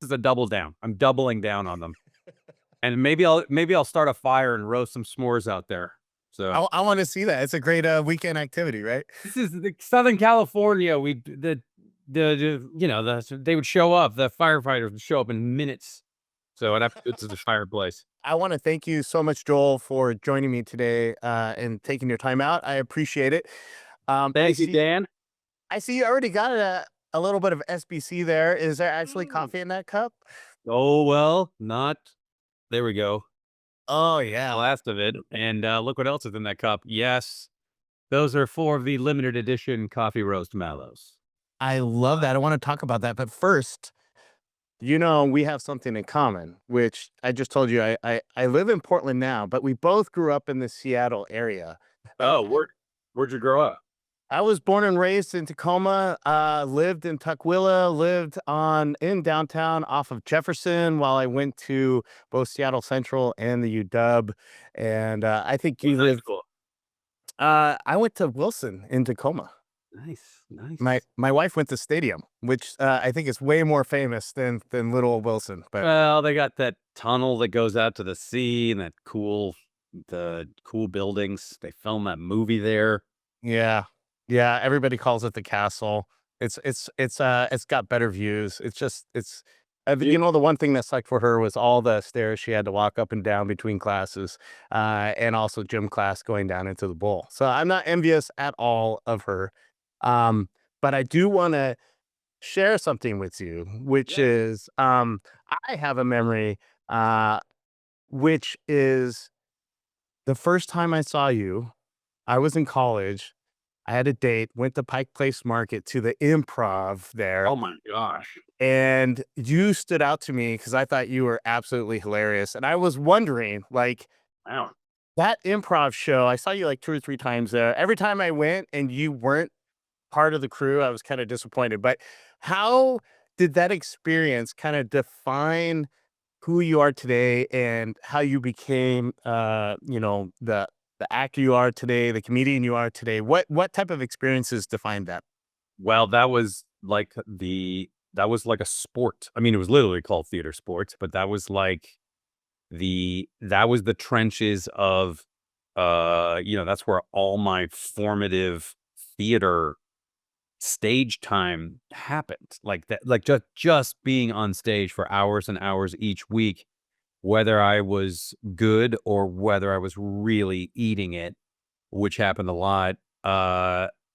is a double down. I'm doubling down on them. And maybe I'll start a fire and roast some s'mores out there. So I want to see that. It's a great weekend activity, right? this is the Southern California. We they would show up. The firefighters would show up in minutes. So I'd have to go to the fireplace. I want to thank you so much, Joel, for joining me today and taking your time out. I appreciate it. I Thank you, see. Dan. I see you already got a little bit of SBC there. Is there actually coffee in that cup? Oh well, not there we go. Oh yeah. Last of it. And look what else is in that cup. Yes, those are 4 of the limited edition coffee roast mallows. I love that. I want to talk about that. But first, we have something in common, which I just told you. I live in Portland now, but we both grew up in the Seattle area. Oh, where'd you grow up? I was born and raised in Tacoma, lived in Tukwila, lived in downtown off of Jefferson while I went to both Seattle Central and the UW. And I think What you high lived, school? I went to Wilson in Tacoma. Nice, My nice. my wife went to Stadium, which I think is way more famous than Little Wilson. But Well, they got that tunnel that goes out to the sea and the cool buildings. They filmed that movie there. yeah, yeah, everybody calls it the castle. It's got better views. You The one thing that sucked for her was all the stairs she had to walk up and down between classes, and also gym class going down into the bowl. So I'm not envious at all of her. Um, but I do want to share something with you, which Yeah. is, I have a memory, uh, which is the first time I saw you. I was in college. I had a date, went to Pike Place Market to the Improv there, Oh my gosh. and you stood out to me because I thought you were absolutely hilarious. And I was wondering, like, Wow. that improv show, I saw you like 2 or 3 times there. Every time I went and you weren't part of the crew, I was kind of disappointed. But how did that experience kind of define who you are today and how you became, the actor you are today, the comedian you are today? What type of experiences define that? Well, that was like a sport. I mean, it was literally called theater sports, but that was the trenches of that's where all my formative theater stage time happened. Like that, like just being on stage for hours and hours each week, whether I was good or whether I was really eating it, which happened a lot,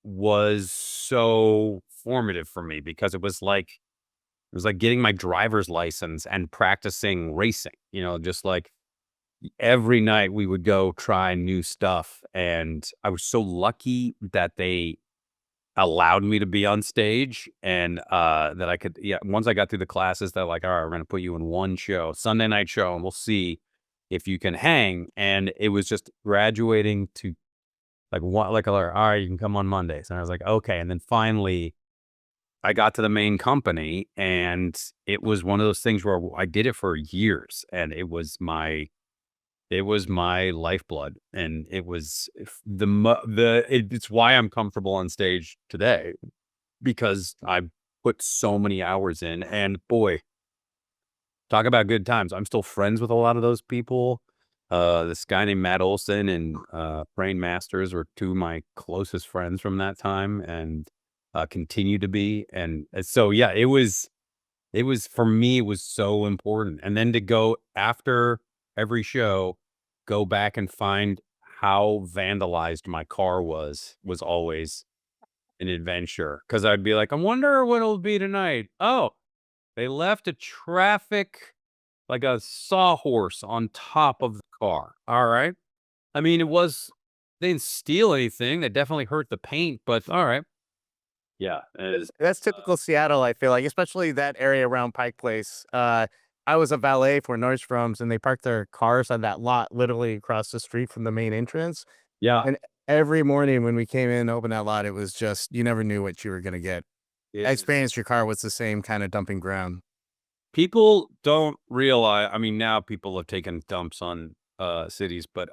was so formative for me because it was like getting my driver's license and practicing racing, just like every night we would go try new stuff. And I was so lucky that they allowed me to be on stage and that I could, yeah, once I got through the classes, they're like, all right, we're going to put you in one show, Sunday night show, and we'll see if you can hang. And it was just graduating to like what, like, all right, you can come on Mondays. And I was like, okay. And then finally I got to the main company, and it was one of those things where I did it for years, and it was my lifeblood, and it was if the mo the it's why I'm comfortable on stage today, because I put so many hours in, and boy, talk about good times. I'm still friends with a lot of those people. This guy named Matt Olson and, Praying Masters were 2 of my closest friends from that time and, continue to be, and, so, yeah, it was for me, it was so important, and then to go after every show, go back and find how vandalized my car was always an adventure. Because 'cause I'd be like, "I wonder what it'll be tonight. Oh, they left a traffic like a sawhorse on top of the car. Alright." I mean, they didn't steal anything, they definitely hurt the paint, but alright. Yeah, it is, That's typical Seattle, I feel like, especially that area around Pike Place. I was a valet for Nordstrom's, and they parked their cars on that lot literally across the street from the main entrance. yeah, And every morning when we came in to open that lot, it was just you never knew what you were gonna get. I it is. experienced your car was the same kind of dumping ground. People don't realize. I mean, now people have taken dumps on, cities, but,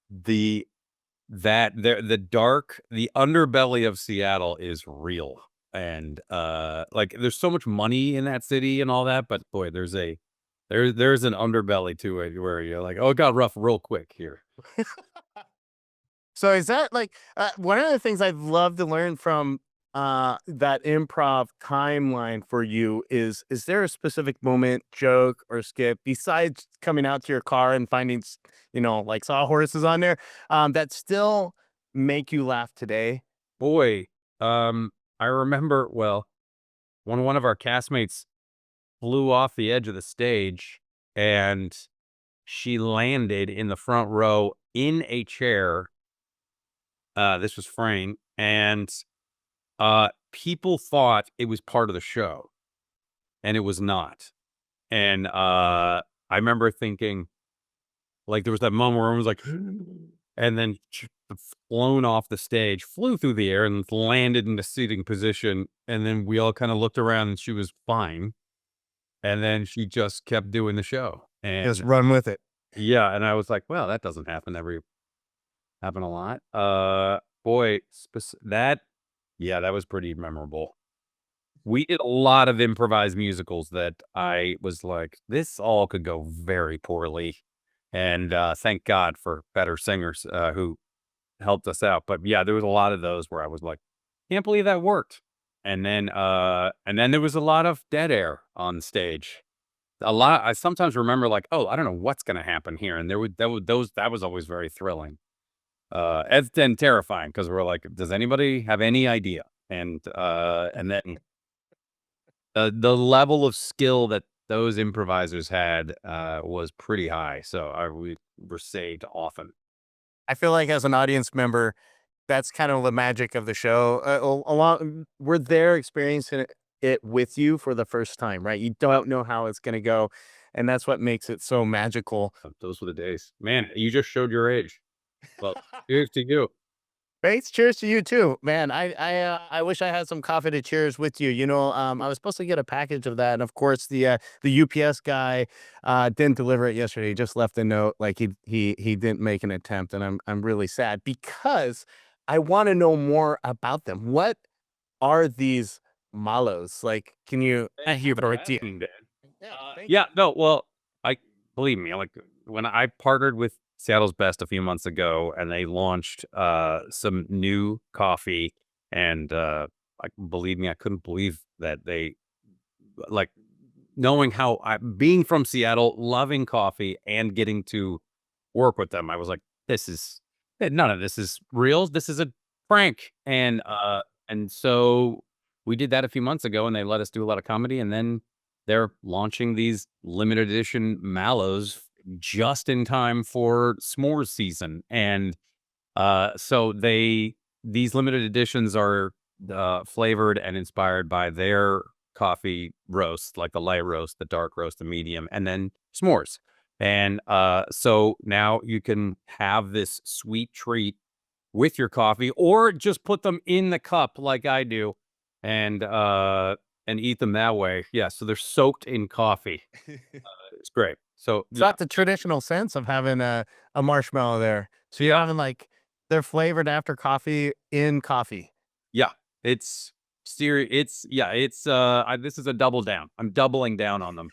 the that the underbelly of Seattle is real, and like there's so much money in that city and all that, but boy, there's an underbelly to it where you're like, oh, it got rough real quick here. So is that like one of the things I'd love to learn from that improv timeline for you is there a specific moment, joke, or skip besides coming out to your car and finding like sawhorses on there that still make you laugh today? Boy, I remember well when one of our castmates flew off the edge of the stage and she landed in the front row in a chair. This was Frame, and people thought it was part of the show, and it was not. And I remember thinking, like, there was that moment where everyone was like, and then flown off the stage, flew through the air, and landed in the seating position. And then we all kind of looked around, and she was fine. And then she just kept doing the show. Just And run with it. yeah, and I was like, well, that doesn't happen a lot. Boy, that yeah, that was pretty memorable. We did a lot of improvised musicals that I was like, "This all could go very poorly," and, thank God for better singers, who helped us out, but, yeah, there was a lot of those where I was like, "Can't believe that worked," and then there was a lot of dead air on stage. A lot I sometimes remember like, "Oh, I don't know what's gonna happen here," and there would that was always very thrilling. And then terrifying because 'cause we're like, "Does anybody have any idea?" And then the level of skill that those improvisers had, was pretty high, so we were saved often. I feel like as an audience member, that's kind of the magic of the show. We're there experiencing it with you for the first time, right? You don't know how it's going to go, and that's what makes it so magical. Those were the days. Man, you just showed your age. Well, here's to you. Thanks. Cheers to you too, man. I wish I had some coffee to cheers with you. I was supposed to get a package of that, and of course the UPS guy didn't deliver it yesterday. He just left a note like he didn't make an attempt, and I'm really sad because I want to know more about them. What are these malows like? Can you? Thank you for asking that. Yeah, thank Yeah, no, well, I believe me, like, when I partnered with Seattle's Best a few months ago and they launched, some new coffee and, like, believe me, I couldn't believe that they like, knowing how being from Seattle, loving coffee, and getting to work with them, I was like, "This is none of this is real. This is a prank." And so we did that a few months ago, and they let us do a lot of comedy, and then they're launching these limited edition mallows just in time for s'mores season, and so these limited editions are, flavored and inspired by their coffee roast, like the light roast, the dark roast, the medium, and then s'mores. And, so now you can have this sweet treat with your coffee or just put them in the cup like I do and eat them that way. Yeah, so they're soaked in coffee. you. It's great. So, It's yeah. not the traditional sense of having a marshmallow there. So you're having like they're flavored after coffee in coffee. Yeah, it's it's yeah, it's, this is a double down. I'm doubling down on them,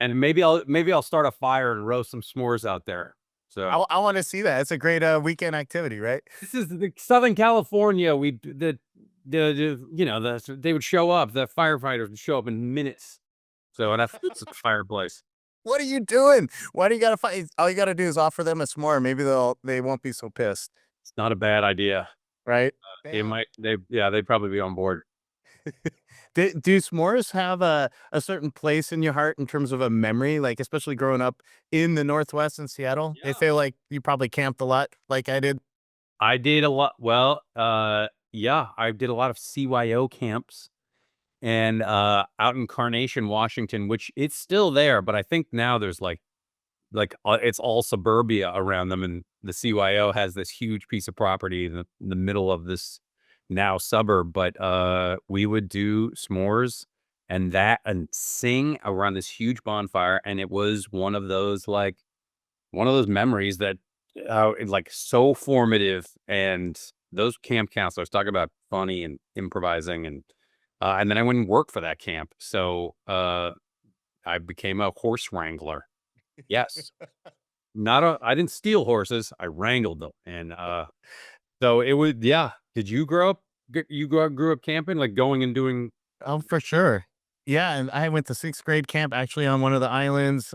and maybe I'll start a fire and roast some s'mores out there. So, I want to see that. It's a great weekend activity, right? this is the Southern California, we d they would show up, the firefighters would show up in minutes. So, and that's a fireplace. What are you doing? Why do you gotta fight? All you gotta do is offer them a s'more. Maybe they won't be so pissed, It's not a bad idea. right? They'd probably be on board. Do s'mores have a certain place in your heart in terms of a memory? Like, especially growing up in the Northwest in Seattle, they Yeah. feel like you probably camped a lot, like I did. I did a lot well, yeah, I did a lot of CYO camps and, out in Carnation, Washington, which it's still there, but I think now there's, it's all suburbia around them, and the CYO has this huge piece of property in the middle of this now suburb, but, we would do s'mores and sing around this huge bonfire, and it was one of those memories that, it's, like, so formative, and those camp counselors talk about funny and improvising and And then I went and worked for that camp. So I became a horse wrangler. Yes. I didn't steal horses. I wrangled them. And so it was, yeah. Did you grow up? Grew up camping, like going and doing? Oh, for sure. Yeah, and I went to 6th grade camp actually on one of the islands.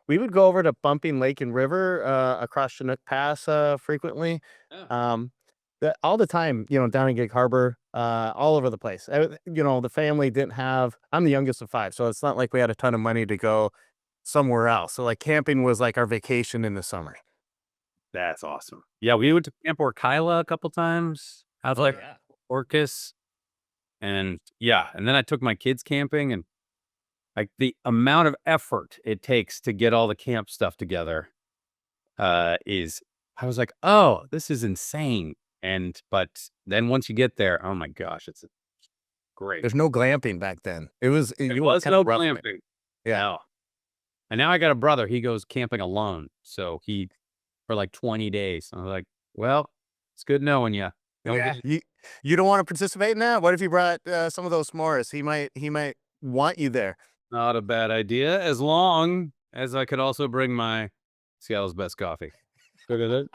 We would go over to Bumping Lake and River, across Chinook Pass, frequently. Yeah. Um, all the time, down in Gig Harbor, all over the place. The family didn't have. I'm the youngest of 5, so it's not like we had a ton of money to go somewhere else. So like camping was like our vacation in the summer. That's awesome. Yeah, we went to Camp Orkyla a couple times. Out like Yeah. Orcas. And yeah, and then I took my kids camping, and like the amount of effort it takes to get all the camp stuff together is I was like, "Oh, this is insane." But then once you get there, oh my gosh, it's great. There's no glamping back then. It was There you were was kind of no rough. glamping. Yeah. No. And now I got a brother, he goes camping alone. So he for like 20 days. I was like, "Well, it's good knowing you." Yeah. You don't want to participate in that? What if you brought some of those s'mores? He might want you there. Not a bad idea, as long as I could also bring my Seattle's best coffee. Look at it.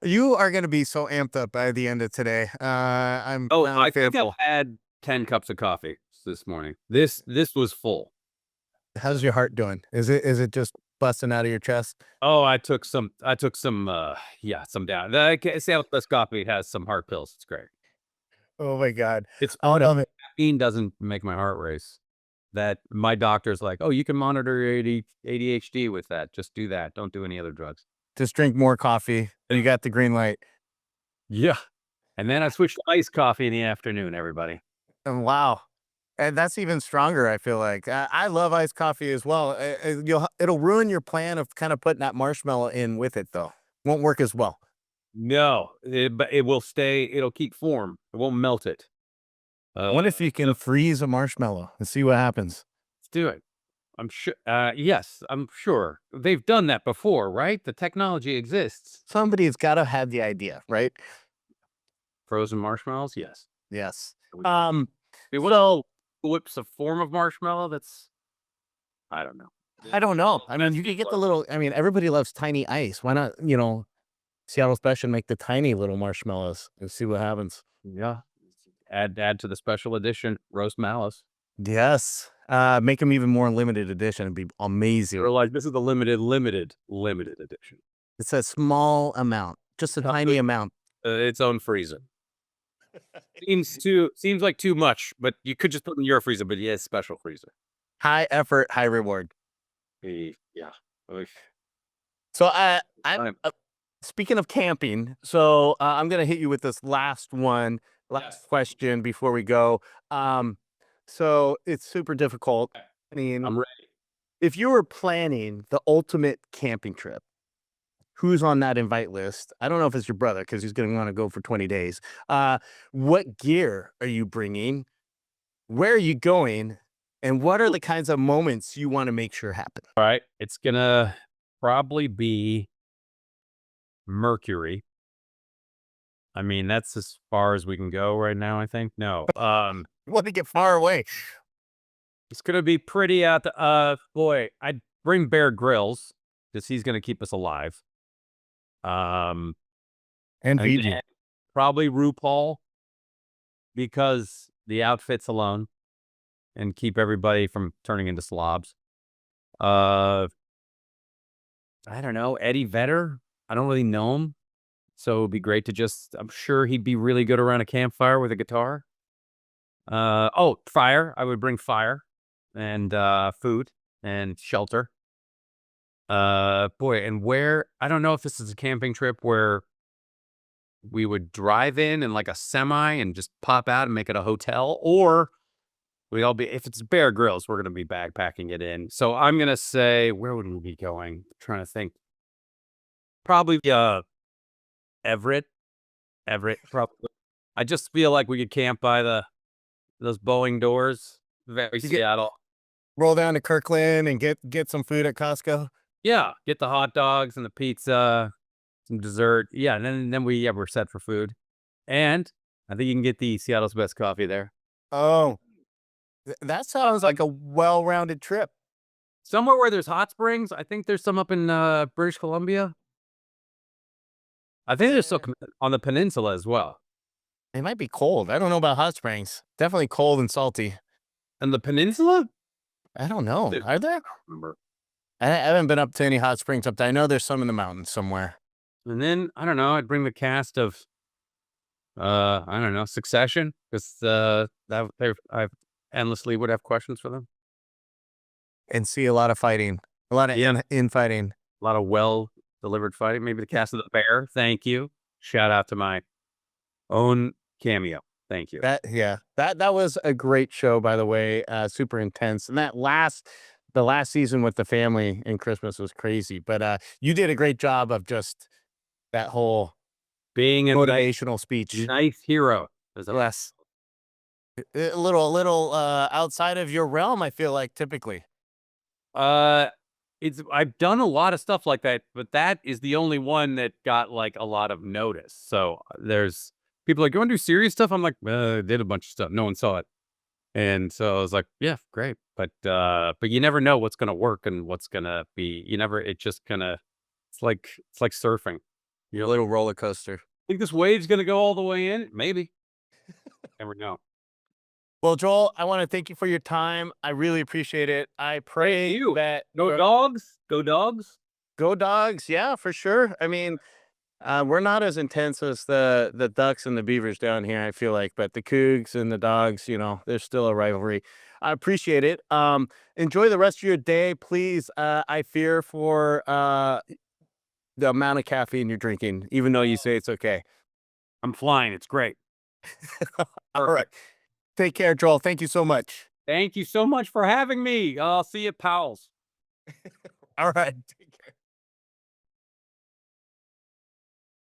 You are going to be so amped up by the end of today. I'm Oh, now I think I've fearful. had 10 cups of coffee this morning. This was full. How's your heart doing? Is it just busting out of your chest? Oh, I took some yeah, some down. The Seattle's best coffee has some heart pills. It's great. Oh my God. It's I love it. caffeine doesn't make my heart race. That my doctor's like, "Oh, you can monitor your ADHD with that. Just do that. Don't do any other drugs." Just drink more coffee. You got the green light. Yeah. And then I switched to iced coffee in the afternoon, everybody. And wow. And that's even stronger, I feel like. I love iced coffee as well. It'll ruin your plan of kind of putting that marshmallow in with it, though. Won't work as well. No, but it will stay. It'll keep form. It won't melt it. What if you can freeze a marshmallow and see what happens? Let's do it. I'm sure. Yes, I'm sure they've done that before, right? The technology exists. Somebody's got to have the idea, right? Frozen marshmallows. Yes. Yes. We- Um, What so whips a form of marshmallow? That's I don't know. I don't know. I mean, you could get the little, everybody loves tiny ice. Why not, Seattle Special make the tiny little marshmallows and see what happens. Yeah. Add to the special edition roast mallows. Yes. Make them even more limited edition. It'd be amazing. Or like this is the limited edition. It's a small amount, just a tiny amount. Its own freezer. Seems like too much, but you could just put in your freezer. But yeah, it's special freezer. High effort, high reward. Yeah. Oof. So I'm Time. speaking of camping. So I'm gonna hit you with this last question before we go. So it's super difficult. I mean, I'm ready. if you were planning the ultimate camping trip, who's on that invite list? I don't know if it's your brother because he's going to want to go for 20 days. What gear are you bringing? Where are you going? And what are the kinds of moments you want to make sure happen? All right. It's gonna probably be Mercury. I mean, that's as far as we can go right now, I think. No. You want to get far away. It's gonna be pretty out the boy, I'd bring Bear Grylls because he's gonna keep us alive. And And feed you. then probably RuPaul because the outfits alone and keep everybody from turning into slobs. I don't know, Eddie Vedder. I don't really know him. So it'd be great to I'm sure he'd be really good around a campfire with a guitar. Fire. I would bring fire and food and shelter. Boy, and where I don't know if this is a camping trip where we would drive in like a semi and just pop out and make it a hotel, or we'd all be if it's Bear Grylls, we're gonna be backpacking it in. So I'm gonna say, where would we be going? Trying to think. Probably Everett. Everett, probably. I just feel like we could camp by those Boeing doors. Very You get- Seattle. Roll down to Kirkland and get some food at Costco. Yeah, get the hot dogs and the pizza, some dessert. Yeah, and then we're set for food. And I think you can get the Seattle's best coffee there. Oh, that sounds like a well-rounded trip. Somewhere where there's hot springs. I think there's some up in British Columbia. I think there's some Yeah. on the peninsula as well. It might be cold. I don't know about hot springs. Definitely cold and salty. And the peninsula? I don't know. Dude, Are there? remember. I haven't been up to any hot springs up there. I know there's some in the mountains somewhere. And then I don't know. I'd bring the cast of I don't know, Succession, because that I endlessly would have questions for them. And see a lot of fighting. A lot of Yeah. infighting. A lot of well delivered fighting. Maybe the cast of the Bear. Thank you. Shout out to my own cameo. Thank you. That was a great show, by the way. Super intense. And the last season with the family and Christmas was crazy. But you did a great job of just that whole Being a motivational speech. nice hero. Is that- Yes. A little outside of your realm, I feel like typically. Uh, it's I've done a lot of stuff like that, but that is the only one that got like a lot of notice. So there's people like, you want to do serious stuff? I'm like, I did a bunch of stuff. No one saw it. And so I was like, yeah, great. But you never know what's gonna work and what's gonna be. You never. It just gonna. It's like surfing. Your little roller coaster. Think this wave's gonna go all the way in? Maybe. Never know. Well, Joel, I want to thank you for your time. I really appreciate it. I pray You. that Go dogs. Go dogs. go dogs. Yeah, for sure. I mean, we're not as intense as the ducks and the beavers down here, I feel like, but the cougs and the dogs, there's still a rivalry. I appreciate it. Enjoy the rest of your day, please. I fear for the amount of caffeine you're drinking, even though you say it's okay. I'm flying. It's great. All right. Take care, Joel. Thank you so much. Thank you so much for having me. I'll see you at Powell's. All right.